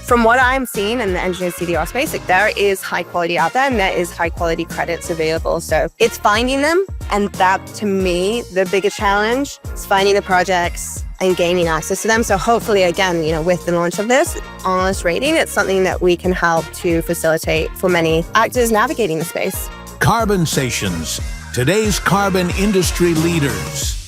from what I'm seeing in the engineered CDR space, like there is high quality out there and there is high quality credits available. So it's finding them. And that, to me, the biggest challenge is finding the projects and gaining access to them. So hopefully, again, with the launch of this Analyst Rating, it's something that we can help to facilitate for many actors navigating the space. Carbonsations, today's carbon industry leaders.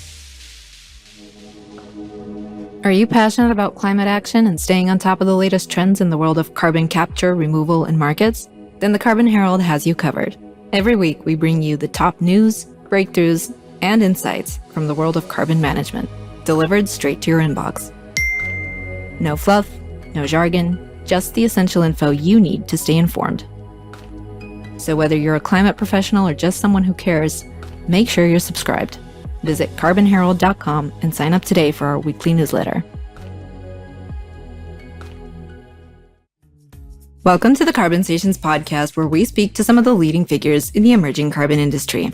Are you passionate about climate action and staying on top of the latest trends in the world of carbon capture, removal, and markets? Then the Carbon Herald has you covered. Every week, we bring you the top news, breakthroughs, and insights from the world of carbon management, delivered straight to your inbox. No fluff, no jargon, just the essential info you need to stay informed. So whether you're a climate professional or just someone who cares, make sure you're subscribed. Visit carbonherald.com and sign up today for our weekly newsletter. Welcome to the Carbonsations podcast, where we speak to some of the leading figures in the emerging carbon industry.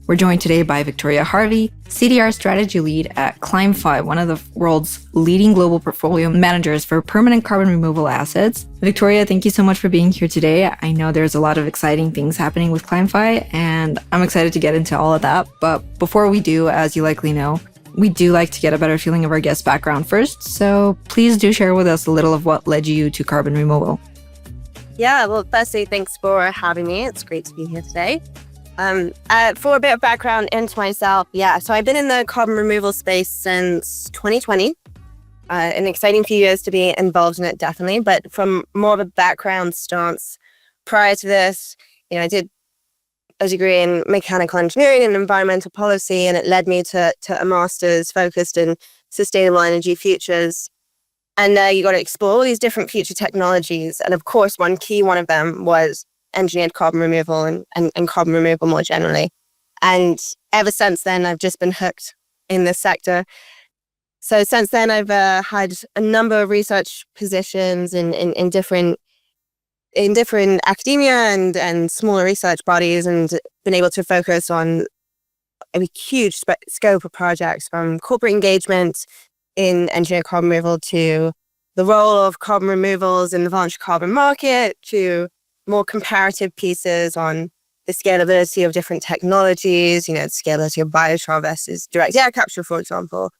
We're joined today by Victoria Harvey, CDR Strategy Lead at ClimeFi, one of the world's leading global portfolio managers for permanent carbon removal assets. Victoria, thank you so much for being here today. I know there's a lot of exciting things happening with ClimeFi, and I'm excited to get into all of that. But before we do, as you likely know, we do like to get a better feeling of our guest's background first. So please do share with us a little of what led you to carbon removal. Yeah, well, firstly, thanks for having me. It's great to be here today. For a bit of background into myself, so I've been in the carbon removal space since 2020. An exciting few years to be involved in it, definitely. But from more of a background stance, prior to this, I did a degree in mechanical engineering and environmental policy, and it led me to a master's focused in sustainable energy futures. And you got to explore all these different future technologies. And of course, one of them was engineered carbon removal and carbon removal more generally. And ever since then, I've just been hooked in this sector. So since then, I've had a number of research positions in different academia and smaller research bodies, and been able to focus on a huge scope of projects, from corporate engagement in engineered carbon removal to the role of carbon removals in the voluntary carbon market, to more comparative pieces on the scalability of different technologies, the scalability of biochar versus direct air capture, for example.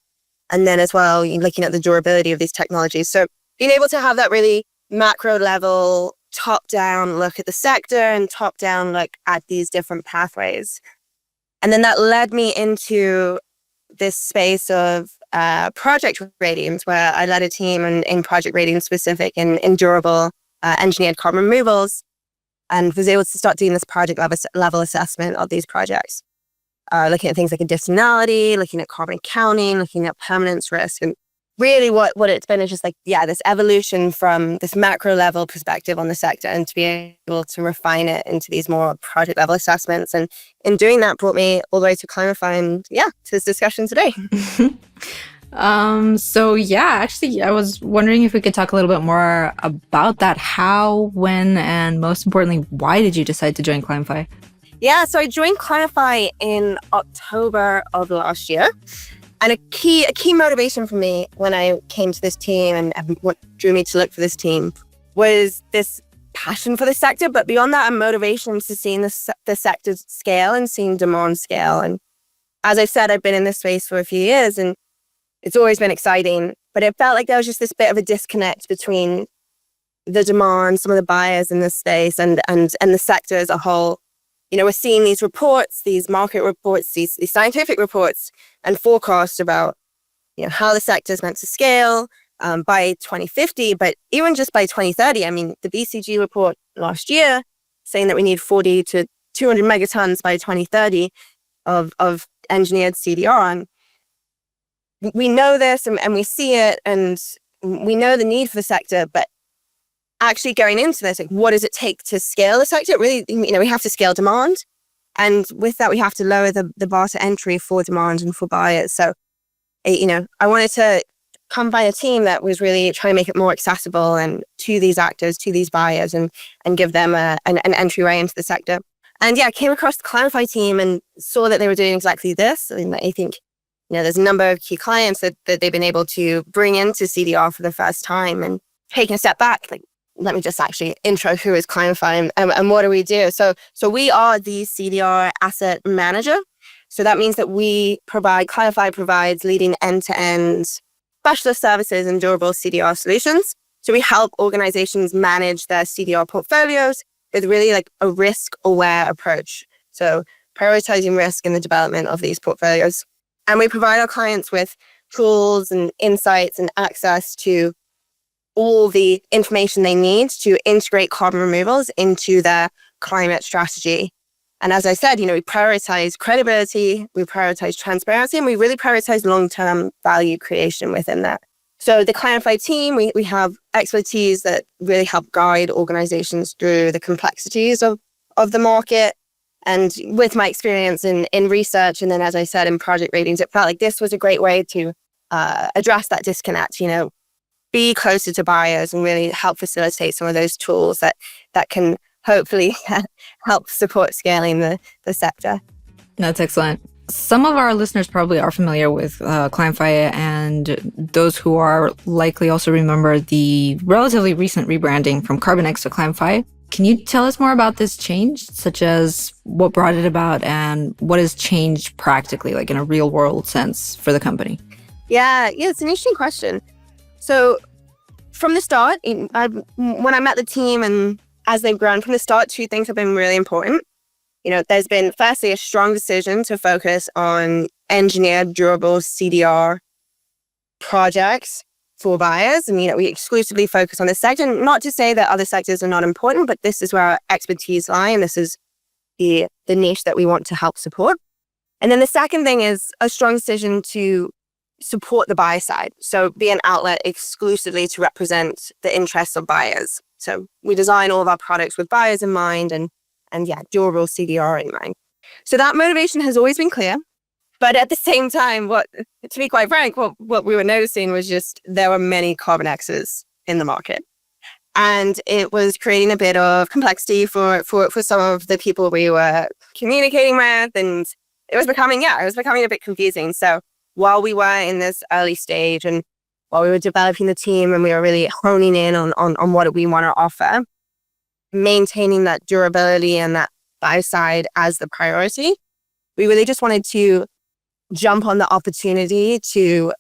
And then as well, looking at the durability of these technologies. So being able to have that really macro level, top-down look at the sector and top-down look at these different pathways. And then that led me into this space of project ratings, where I led a team in project ratings specific in durable engineered carbon removals, and was able to start doing this project level assessment of these projects, looking at things like additionality, looking at carbon accounting, looking at permanence risk. And really what it's been is just this evolution from this macro level perspective on the sector, and to be able to refine it into these more project level assessments. And in doing that, brought me all the way to ClimeFi and to this discussion today. Actually, I was wondering if we could talk a little bit more about that. How, when, and most importantly, why did you decide to join ClimeFi? Yeah, so I joined ClimeFi in October of last year. And a key motivation for me when I came to this team, and what drew me to look for this team, was this passion for the sector. But beyond that, a motivation to seeing the sector scale and seeing demand scale. And as I've said, I've been in this space for a few years, and it's always been exciting. But it felt like there was just this bit of a disconnect between the demand, some of the buyers in this space, and the sector as a whole. We're seeing these reports, these market reports, these scientific reports and forecasts about, how the sector is meant to scale by 2050, but even just by 2030. I mean, the BCG report last year saying that we need 40 to 200 megatons by 2030 of engineered CDR. And we know this and we see it, and we know the need for the sector, but actually going into this, what does it take to scale the sector? Really, we have to scale demand. And with that, we have to lower the bar to entry for demand and for buyers. So, I wanted to come by a team that was really trying to make it more accessible and to these actors, to these buyers, and give them an entryway into the sector. And I came across the ClimeFi team and saw that they were doing exactly this. I think, there's a number of key clients that they've been able to bring into CDR for the first time, and taking a step back, let me just actually intro who is ClimeFi and what do we do. So we are the CDR asset manager. So that means that ClimeFi provides leading end-to-end specialist services and durable CDR solutions. So we help organizations manage their CDR portfolios with really like a risk-aware approach. So prioritizing risk in the development of these portfolios. And we provide our clients with tools and insights and access to all the information they need to integrate carbon removals into their climate strategy. And as I said, we prioritize credibility, we prioritize transparency, and we really prioritize long-term value creation within that. So the ClimeFi team, we have expertise that really help guide organizations through the complexities of the market. And with my experience in research, and then as I said, in project ratings, it felt like this was a great way to address that disconnect, be closer to buyers and really help facilitate some of those tools that can hopefully help support scaling the sector. That's excellent. Some of our listeners probably are familiar with ClimeFi, and those who are likely also remember the relatively recent rebranding from CarbonX to ClimeFi. Can you tell us more about this change, such as what brought it about and what has changed practically, like in a real world sense for the company? Yeah, it's an interesting question. So from the start, when I met the team and as they've grown from the start, two things have been really important. There's been firstly a strong decision to focus on engineered durable CDR projects for buyers. And, we exclusively focus on this sector. Not to say that other sectors are not important, but this is where our expertise lie, and this is the niche that we want to help support. And then the second thing is a strong decision to support the buy side. So be an outlet exclusively to represent the interests of buyers. So we design all of our products with buyers in mind and durable CDR in mind. So that motivation has always been clear. But at the same time, to be quite frank, what we were noticing was just there were many CarbonXs in the market. And it was creating a bit of complexity for some of the people we were communicating with. And it was becoming a bit confusing. So while we were in this early stage and while we were developing the team and we were really honing in on what we want to offer, maintaining that durability and that buy side as the priority, we really just wanted to jump on the opportunity to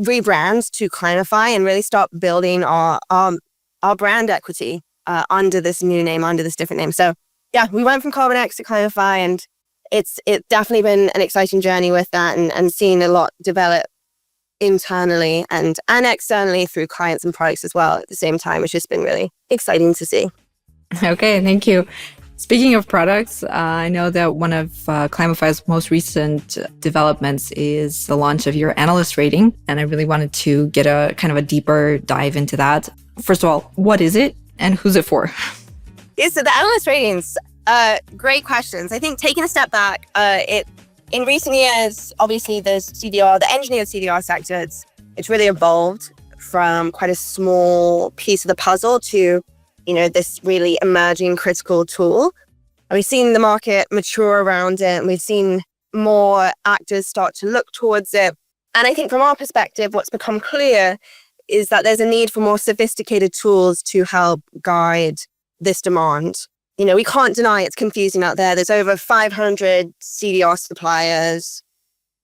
rebrand to ClimeFi and really start building our brand equity under this new name, under this different name. So we went from CarbonX to ClimeFi, and it's definitely been an exciting journey with that and seeing a lot develop internally and externally through clients and products as well at the same time. It's just been really exciting to see. Okay, thank you. Speaking of products, I know that one of ClimeFi's most recent developments is the launch of your Analyst Rating, and I really wanted to get a kind of a deeper dive into that. First of all, what is it and who's it for? So the Analyst Ratings, great questions. I think taking a step back, in recent years, obviously the engineered CDR sector, it's really evolved from quite a small piece of the puzzle to this really emerging critical tool. And we've seen the market mature around it, and we've seen more actors start to look towards it. And I think from our perspective, what's become clear is that there's a need for more sophisticated tools to help guide this demand. We can't deny it's confusing out there. There's over 500 CDR suppliers,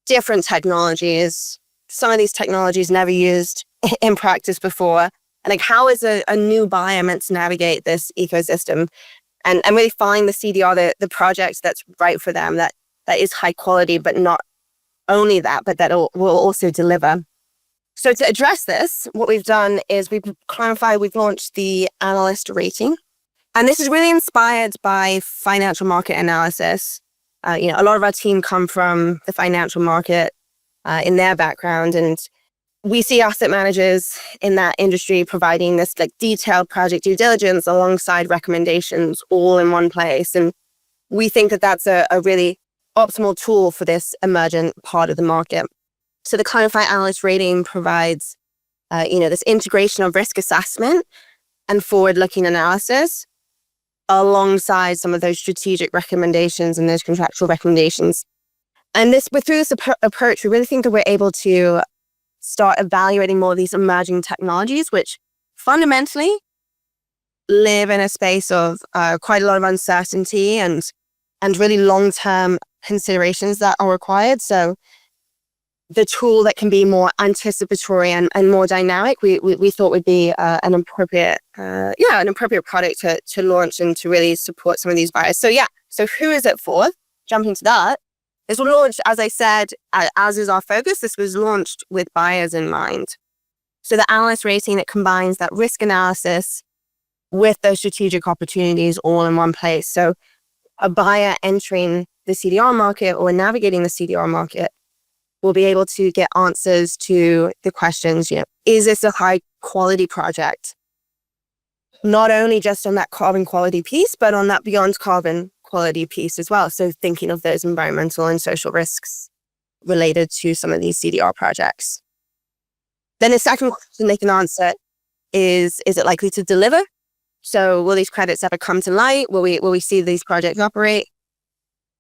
different technologies. Some of these technologies never used in practice before. And how is a new buyer meant to navigate this ecosystem and really find the CDR, the project that's right for them, that is high quality, but not only that, but that will also deliver. So to address this, what we've done is we've launched the Analyst Rating. And this is really inspired by financial market analysis. A lot of our team come from the financial market in their background, and we see asset managers in that industry providing this detailed project due diligence alongside recommendations all in one place. And we think that that's a really optimal tool for this emergent part of the market. So the ClimeFi Analyst Rating provides, this integration of risk assessment and forward-looking analysis alongside some of those strategic recommendations and those contractual recommendations. And through this approach, we really think that we're able to start evaluating more of these emerging technologies, which fundamentally live in a space of quite a lot of uncertainty and really long-term considerations that are required. So the tool that can be more anticipatory and more dynamic, we thought would be an appropriate product to launch and to really support some of these buyers. So who is it for? Jumping to that, this was launched, as I said, as is our focus. This was launched with buyers in mind. So the Analyst Rating that combines that risk analysis with those strategic opportunities all in one place. So a buyer entering the CDR market or navigating the CDR market will be able to get answers to the questions, is this a high quality project? Not only just on that carbon quality piece, but on that beyond carbon quality piece as well. So thinking of those environmental and social risks related to some of these CDR projects. Then the second question they can answer is it likely to deliver? So will these credits ever come to light? Will we see these projects operate?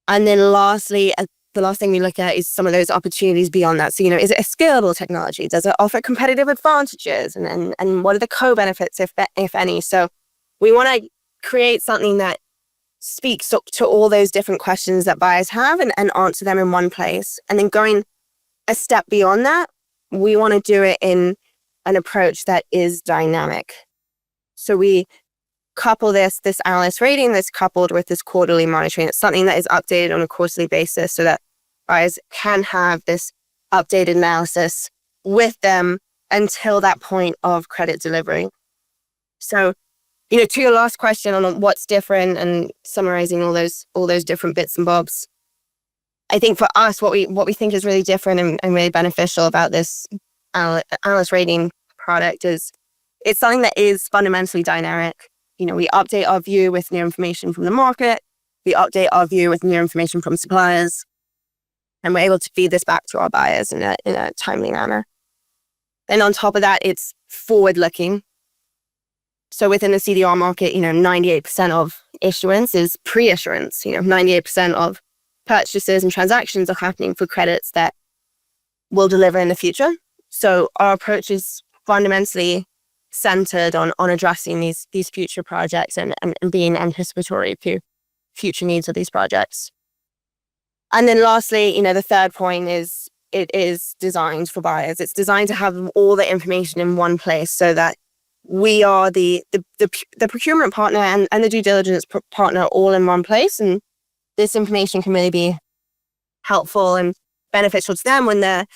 And then lastly, the last thing we look at is some of those opportunities beyond that. So, is it a scalable technology? Does it offer competitive advantages? And what are the co-benefits, if any? So we want to create something that speaks to all those different questions that buyers have and answer them in one place. And then going a step beyond that, we want to do it in an approach that is dynamic. So we couple this analyst rating that's coupled with this quarterly monitoring. It's something that is updated on a quarterly basis so that buyers can have this updated analysis with them until that point of credit delivery. So, to your last question on what's different and summarizing all those different bits and bobs, I think for us, what we think is really different and really beneficial about this analyst rating product is it's something that is fundamentally dynamic. We update our view with new information from the market. We update our view with new information from suppliers. And we're able to feed this back to our buyers in a timely manner. Then on top of that, it's forward-looking. So within the CDR market, 98% of issuance is pre-issuance. 98% of purchases and transactions are happening for credits that will deliver in the future. So our approach is fundamentally centered on addressing these future projects and being anticipatory to future needs of these projects. And then lastly, the third point is it is designed for buyers. It's designed to have all the information in one place so that we are the procurement partner and the due diligence partner all in one place. And this information can really be helpful and beneficial to them when they're,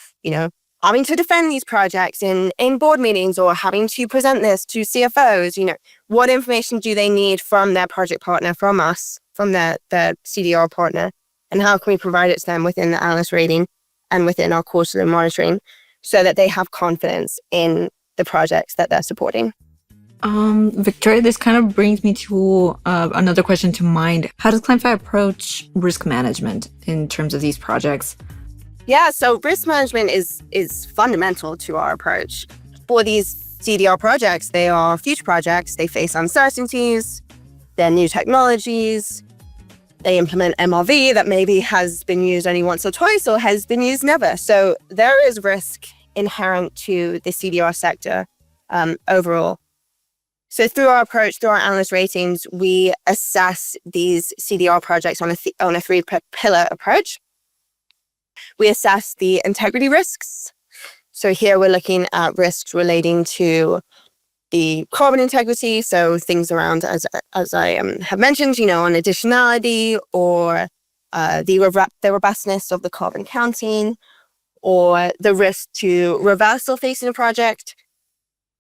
having to defend these projects in board meetings or having to present this to CFOs. What information do they need from their project partner, from us, from their CDR partner? And how can we provide it to them within the analyst rating and within our quarterly monitoring so that they have confidence in the projects that they're supporting? Victoria, this kind of brings me to another question to mind. How does ClimeFi approach risk management in terms of these projects? Yeah, so risk management is fundamental to our approach. For these CDR projects, they are future projects. They face uncertainties. They're new technologies. They implement MRV that maybe has been used only once or twice or has been used never. So there is risk inherent to the CDR sector overall. So through our approach, through our analyst ratings, we assess these CDR projects on a three-pillar approach. We assess the integrity risks. So here we're looking at risks relating to the carbon integrity, so things around, as I have mentioned, on additionality or the robustness of the carbon counting or the risk to reversal facing a project.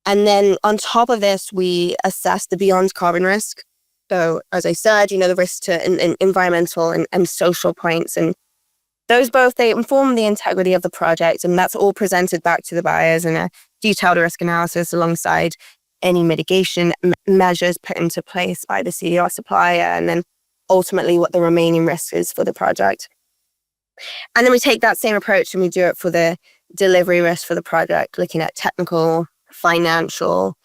And then on top of this, we assess the beyond carbon risk. So as I said, the risk to environmental and social points. And those both, they inform the integrity of the project. And that's all presented back to the buyers in a detailed risk analysis alongside any mitigation measures put into place by the CDR supplier, and then ultimately what the remaining risk is for the project. And then we take that same approach and we do it for the delivery risk for the project, looking at technical, financial,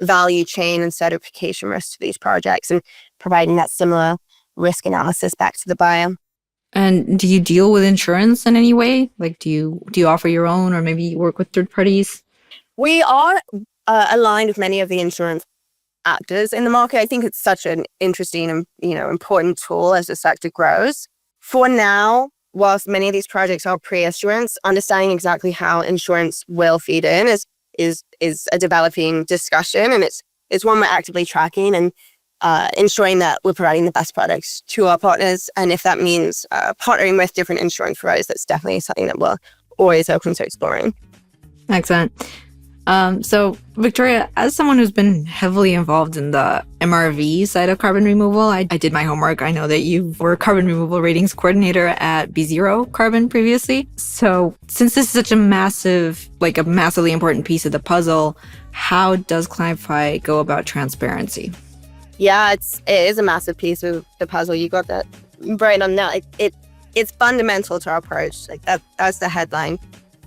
value chain and certification risks to these projects and providing that similar risk analysis back to the buyer. And do you deal with insurance in any way? Like, do you offer your own, or maybe you work with third parties? We are aligned with many of the insurance actors in the market. I think it's such an interesting and, important tool as the sector grows. For now, whilst many of these projects are pre-issuance, understanding exactly how insurance will feed in is a developing discussion, and it's one we're actively tracking and ensuring that we're providing the best products to our partners. And if that means partnering with different insurance providers, that's definitely something that we're always open to exploring. Excellent. So, Victoria, as someone who's been heavily involved in the MRV side of carbon removal, I did my homework. I know that you were carbon removal ratings coordinator at B0 Carbon previously. So, since this is such a massively important piece of the puzzle, how does ClimeFi go about transparency? Yeah, it is a massive piece of the puzzle. You got that right on that. It's fundamental to our approach. That's the headline.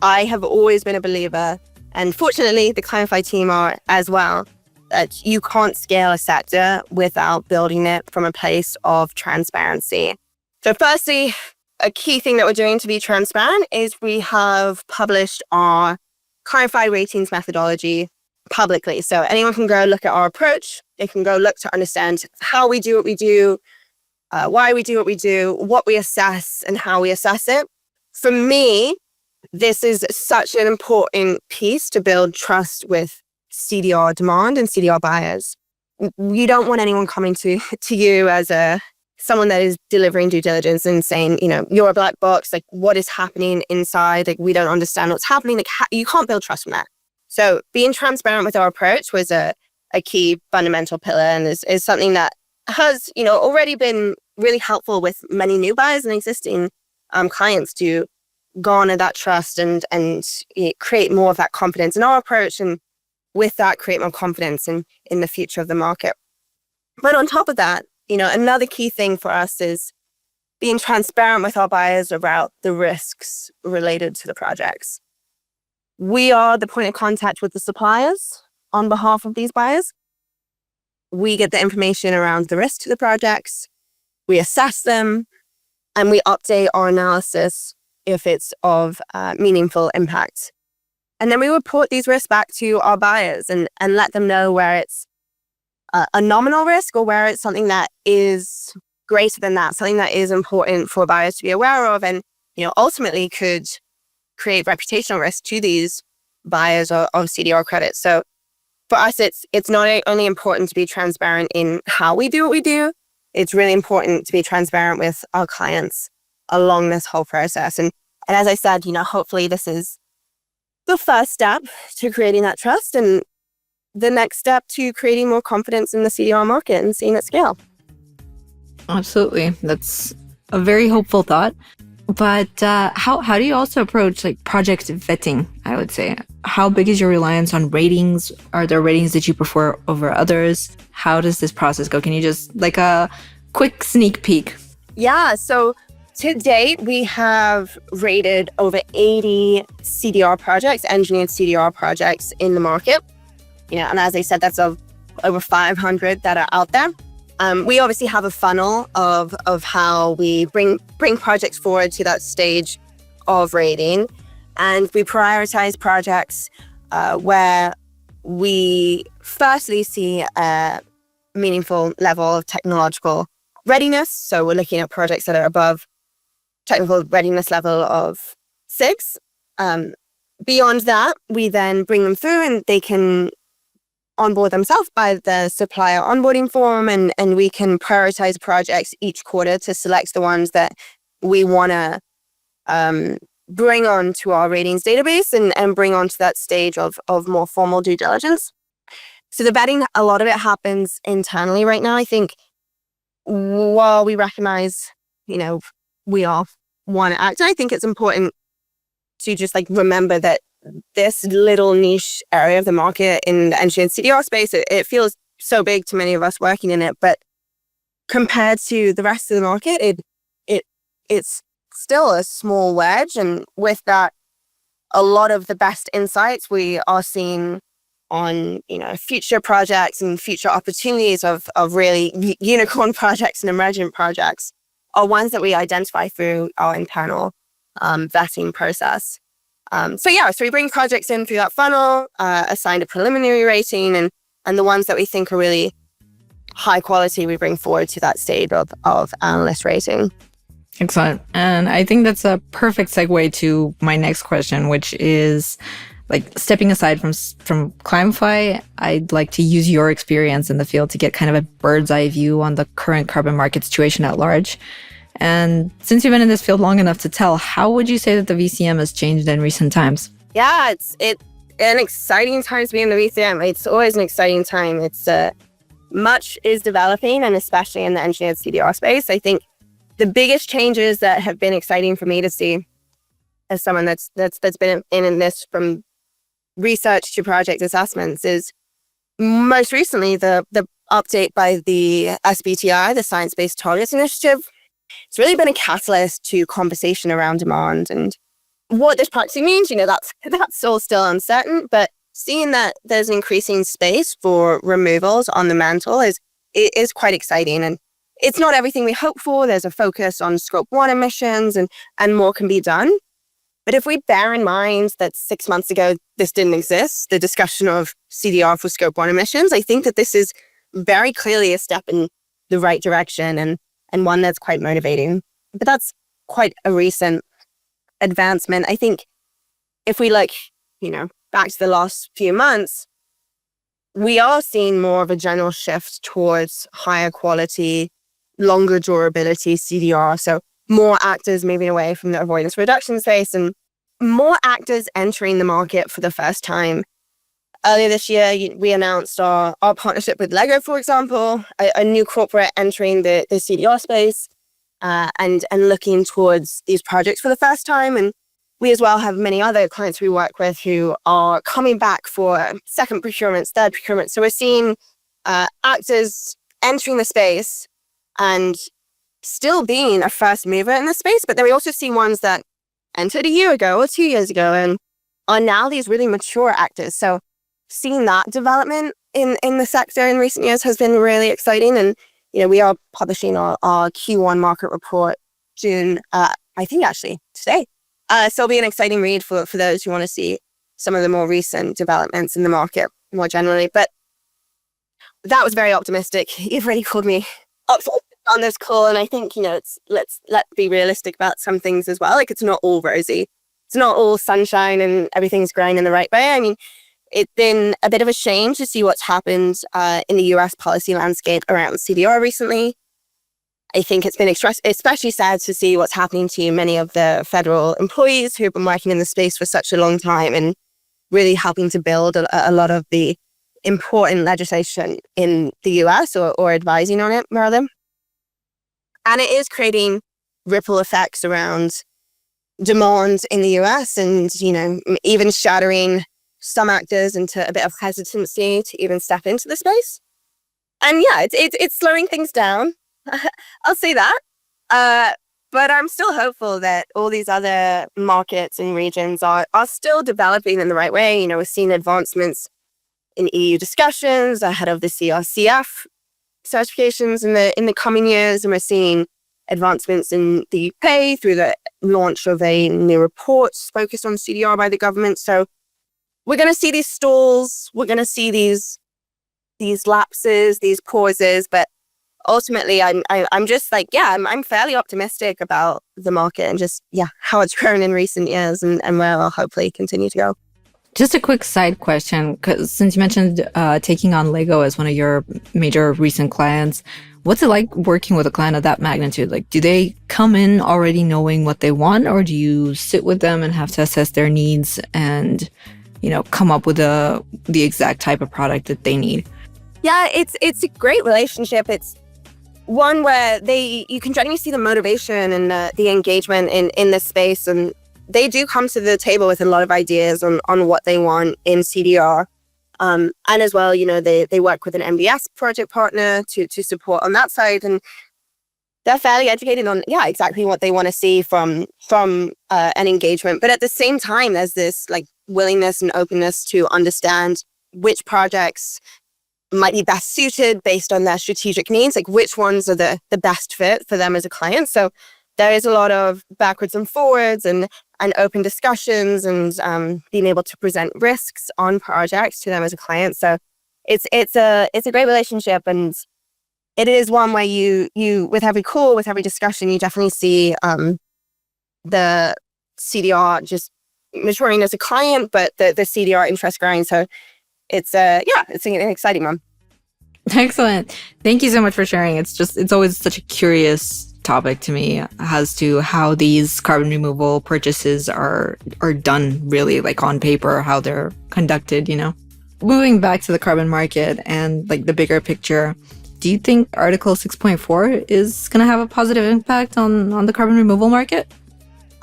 I have always been a believer, and fortunately the ClimeFi team are as well, that you can't scale a sector without building it from a place of transparency. So firstly, a key thing that we're doing to be transparent is we have published our ClimeFi ratings methodology publicly. So anyone can go look at our approach. They can go look to understand how we do what we do, why we do what we do, what we assess, and how we assess it. For me, this is such an important piece to build trust with CDR demand and CDR buyers. You don't want anyone coming to you as someone that is delivering due diligence and saying, you're a black box, what is happening inside? We don't understand what's happening. You can't build trust from that. So being transparent with our approach was a key fundamental pillar, and is something that has, already been really helpful with many new buyers and existing clients to garner that trust and create more of that confidence in our approach, and with that create more confidence in the future of the market. But on top of that, another key thing for us is being transparent with our buyers about the risks related to the projects. We are the point of contact with the suppliers on behalf of these buyers. We get the information around the risk to the projects, we assess them, and we update our analysis if it's of meaningful impact. And then we report these risks back to our buyers and let them know where it's a nominal risk or where it's something that is greater than that, something that is important for buyers to be aware of, and ultimately could create reputational risk to these buyers of CDR credits. So for us, it's not only important to be transparent in how we do what we do, it's really important to be transparent with our clients along this whole process. And as I said, hopefully this is the first step to creating that trust, and the next step to creating more confidence in the CDR market and seeing it scale. Absolutely. That's a very hopeful thought. But how do you also approach project vetting, I would say? How big is your reliance on ratings? Are there ratings that you prefer over others? How does this process go? Can you just a quick sneak peek? Yeah, so to date, we have rated over 80 CDR projects, engineered CDR projects in the market. And as I said, that's of over 500 that are out there. We obviously have a funnel of how we bring projects forward to that stage of rating, and we prioritize projects where we firstly see a meaningful level of technological readiness. So we're looking at projects that are above technical readiness level of 6. Beyond that, we then bring them through and they can onboard themselves by the supplier onboarding form, and we can prioritize projects each quarter to select the ones that we want to bring on to our ratings database and bring on to that stage of more formal due diligence. So the vetting, a lot of it happens internally right now. I think while we recognize, we all want to act, I think it's important to just remember that this little niche area of the market in the engineered CDR space, it feels so big to many of us working in it, but compared to the rest of the market, it's still a small wedge. And with that, a lot of the best insights we are seeing on future projects and future opportunities of really unicorn projects and emergent projects are ones that we identify through our internal vetting process. So we bring projects in through that funnel, assign a preliminary rating, And the ones that we think are really high quality, we bring forward to that stage of analyst rating. Excellent. And I think that's a perfect segue to my next question, which is like stepping aside from ClimeFi, I'd like to use your experience in the field to get kind of a bird's eye view on the current carbon market situation at large. And since you've been in this field long enough to tell, how would you say that the VCM has changed in recent times? Yeah, it's an exciting time to be in the VCM. It's always an exciting time. It's much is developing, and especially in the engineered CDR space. I think the biggest changes that have been exciting for me to see as someone that's been in this from research to project assessments is most recently the update by the SBTI, the Science Based Targets Initiative. It's really been a catalyst to conversation around demand and what this practically means. That's all still uncertain, but seeing that there's an increasing space for removals on the mantle is quite exciting. And it's not everything we hope for. There's a focus on Scope 1 emissions and more can be done. But if we bear in mind that 6 months ago, this didn't exist, the discussion of CDR for Scope 1 emissions, I think that this is very clearly a step in the right direction and one that's quite motivating. But that's quite a recent advancement. I think if we look, back to the last few months, we are seeing more of a general shift towards higher quality, longer durability CDR. So more actors moving away from the avoidance reduction space and more actors entering the market for the first time. Earlier this year, we announced our partnership with Lego, for example, a new corporate entering the CDR space and looking towards these projects for the first time. And we as well have many other clients we work with who are coming back for second procurements, third procurements. So we're seeing actors entering the space and still being a first mover in the space, but then we also see ones that entered a year ago or 2 years ago and are now these really mature actors. So seeing that development in the sector in recent years has been really exciting. And, we are publishing our Q1 market report June, I think actually today. So it'll be an exciting read for those who want to see some of the more recent developments in the market more generally. But that was very optimistic. You've already called me optimistic on this call, and I think, let's be realistic about some things as well. Like, it's not all rosy. It's not all sunshine and everything's going in the right way. I mean, it's been a bit of a shame to see what's happened in the US policy landscape around CDR recently. I think it's been especially sad to see what's happening to many of the federal employees who've been working in the space for such a long time and really helping to build a lot of the important legislation in the US or advising on it, rather. And it is creating ripple effects around demand in the US and, even shattering some actors into a bit of hesitancy to even step into the space. And yeah, it's slowing things down. I'll say that. But I'm still hopeful that all these other markets and regions are still developing in the right way. We're seeing advancements in EU discussions ahead of the CRCF certifications in the coming years, and we're seeing advancements in the UK through the launch of a new report focused on CDR by the government. So we're going to see these stalls, we're going to see these lapses, these pauses, but ultimately I'm just like, I'm fairly optimistic about the market and just how it's grown in recent years and where it'll hopefully continue to go. Just a quick side question, because since you mentioned taking on Lego as one of your major recent clients, what's it like working with a client of that magnitude? Like, do they come in already knowing what they want, or do you sit with them and have to assess their needs and, come up with the exact type of product that they need? Yeah, it's a great relationship. It's one where you can genuinely see the motivation and the engagement in this space, and they do come to the table with a lot of ideas on what they want in CDR. And as well, they work with an MBS project partner to support on that side. And they're fairly educated on, exactly what they want to see from an engagement. But at the same time, there's this willingness and openness to understand which projects might be best suited based on their strategic needs, which ones are the best fit for them as a client. So there is a lot of backwards and forwards and open discussions and being able to present risks on projects to them as a client. So it's a great relationship, and it is one where you with every call, with every discussion, you definitely see the CDR just maturing as a client, but the CDR interest growing. So it's it's an exciting one. Excellent. Thank you so much for sharing. It's always such a curious topic to me as to how these carbon removal purchases are done really, like on paper, how they're conducted, Moving back to the carbon market and like the bigger picture, do you think Article 6.4 is going to have a positive impact on the carbon removal market?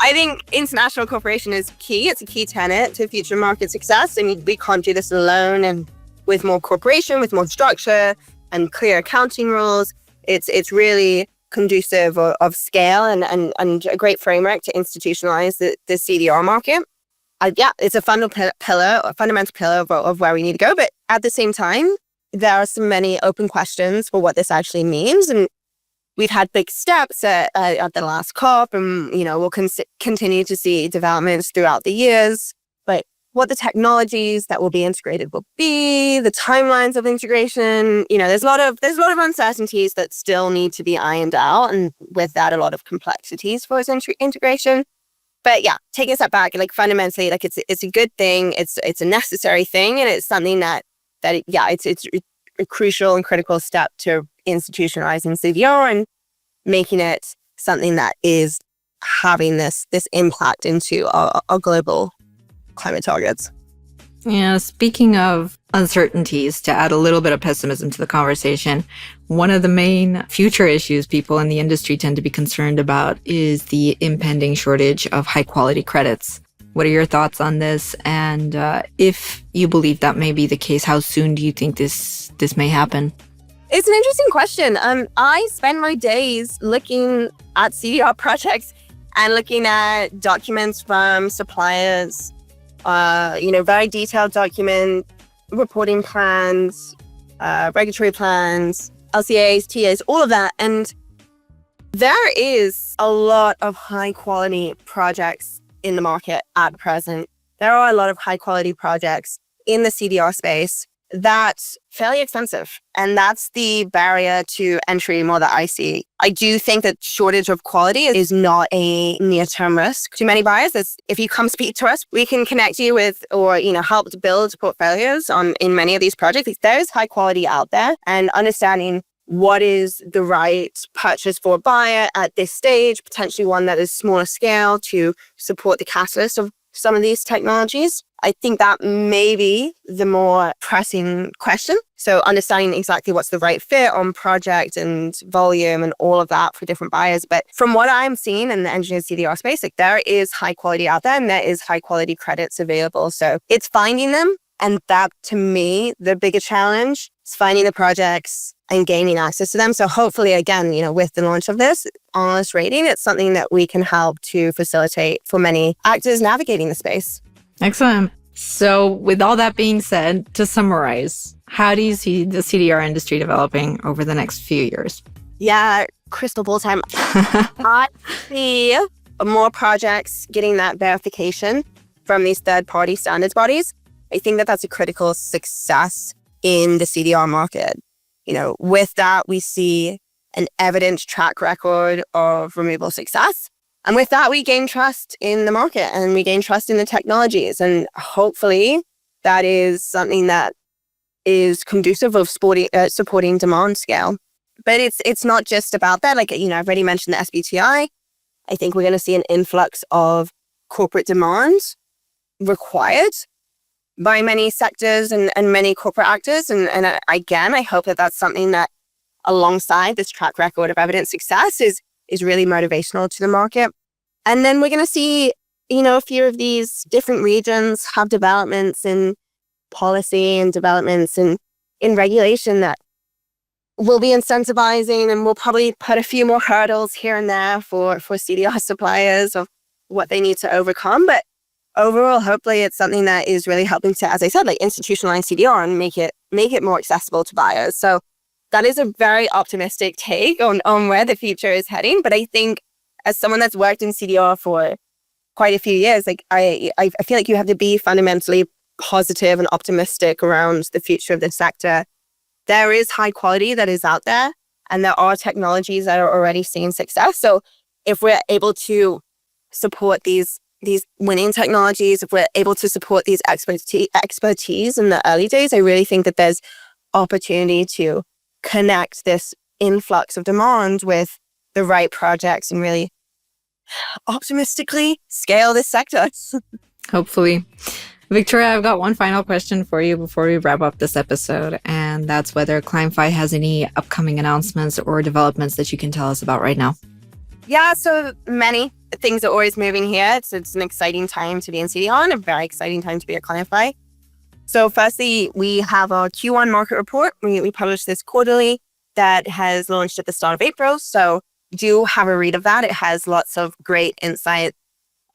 I think international cooperation is key. It's a key tenet to future market success. I mean, we can't do this alone, and with more cooperation, with more structure and clear accounting rules, it's really conducive of scale and a great framework to institutionalize the CDR market. It's a fundamental pillar of where we need to go. But at the same time, there are so many open questions for what this actually means. And we've had big steps at the last COP, and, we'll continue to see developments throughout the years. But what the technologies that will be integrated will be, the timelines of integration, there's a lot of uncertainties that still need to be ironed out. And with that, a lot of complexities for its integration. But taking a step back, like fundamentally, like it's a good thing. It's a necessary thing, and it's something that it's a crucial and critical step to institutionalizing CDR and making it something that is having this impact into our global climate targets. Yeah, speaking of uncertainties, to add a little bit of pessimism to the conversation, one of the main future issues people in the industry tend to be concerned about is the impending shortage of high-quality credits. What are your thoughts on this? And if you believe that may be the case, how soon do you think this may happen? It's an interesting question. I spend my days looking at CDR projects and looking at documents from suppliers, very detailed document, reporting plans, regulatory plans, LCAs, TAs, all of that. And there is a lot of high quality projects in the market at present. There are a lot of high quality projects in the CDR space that's fairly expensive. And that's the barrier to entry more that I see. I do think that shortage of quality is not a near-term risk to many buyers. If you come speak to us, we can connect you with or help to build portfolios in many of these projects. There is high quality out there, and understanding what is the right purchase for a buyer at this stage, potentially one that is smaller scale to support the catalyst of some of these technologies. I think that may be the more pressing question. So understanding exactly what's the right fit on project and volume and all of that for different buyers. But from what I'm seeing in the engineered CDR space, like there is high quality out there and there is high quality credits available. So it's finding them. And that, to me, the bigger challenge is finding the projects and gaining access to them. So hopefully, again, with the launch of this Analyst Rating, it's something that we can help to facilitate for many actors navigating the space. Excellent. So with all that being said, to summarize, how do you see the CDR industry developing over the next few years? Yeah, crystal ball time. I see more projects getting that verification from these third-party standards bodies. I think that that's a critical success in the CDR market. With that, we see an evident track record of removal success. And with that, we gain trust in the market and we gain trust in the technologies. And hopefully that is something that is conducive of supporting demand scale. But it's not just about that. Like, I've already mentioned the SBTI. I think we're going to see an influx of corporate demand required by many sectors and many corporate actors. And again, I hope that that's something that alongside this track record of evident success is really motivational to the market. And then we're going to see, a few of these different regions have developments in policy and developments in regulation that will be incentivizing, and we'll probably put a few more hurdles here and there for CDR suppliers of what they need to overcome. But overall, hopefully it's something that is really helping to, as I said, like institutionalize CDR and make it more accessible to buyers. So that is a very optimistic take on where the future is heading. But I think as someone that's worked in CDR for quite a few years, like I feel like you have to be fundamentally positive and optimistic around the future of this sector. There is high quality that is out there, and there are technologies that are already seeing success. So if we're able to support these winning technologies, if we're able to support these expertise in the early days, I really think that there's opportunity to connect this influx of demand with the right projects and really optimistically scale this sector. Hopefully. Victoria, I've got one final question for you before we wrap up this episode, and that's whether ClimeFi has any upcoming announcements or developments that you can tell us about right now. Yeah, so many things are always moving here. It's an exciting time to be in CDR and a very exciting time to be at ClimeFi. So firstly, we have our Q1 market report. We publish this quarterly that has launched at the start of April. So do have a read of that. It has lots of great insight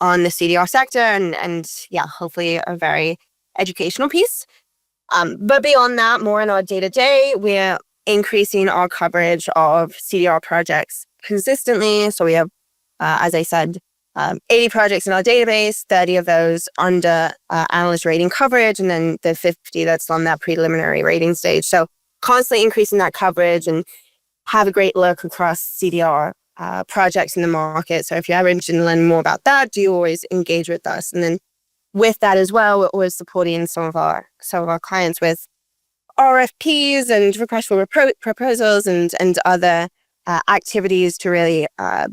on the CDR sector and yeah, hopefully a very educational piece. But beyond that, more in our day-to-day, we're increasing our coverage of CDR projects consistently. So we have, as I said, 80 projects in our database, 30 of those under analyst rating coverage, and then the 50 that's on that preliminary rating stage. So constantly increasing that coverage and have a great look across CDR projects in the market. So if you're ever interested in learning more about that, do always engage with us. And then with that as well, we're always supporting some of our clients with RFPs and requests for proposals and other activities to really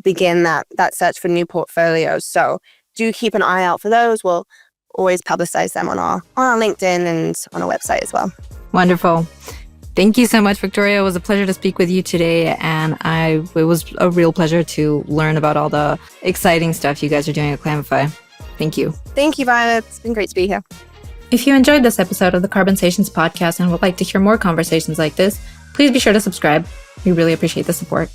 begin that search for new portfolios. So do keep an eye out for those. We'll always publicize them on our LinkedIn and on our website as well. Wonderful. Thank you so much, Victoria. It was a pleasure to speak with you today, and it was a real pleasure to learn about all the exciting stuff you guys are doing at ClimeFi. Thank you. Thank you, Violet. It's been great to be here. If you enjoyed this episode of the Carbonsations podcast and would like to hear more conversations like this, please be sure to subscribe. We really appreciate the support.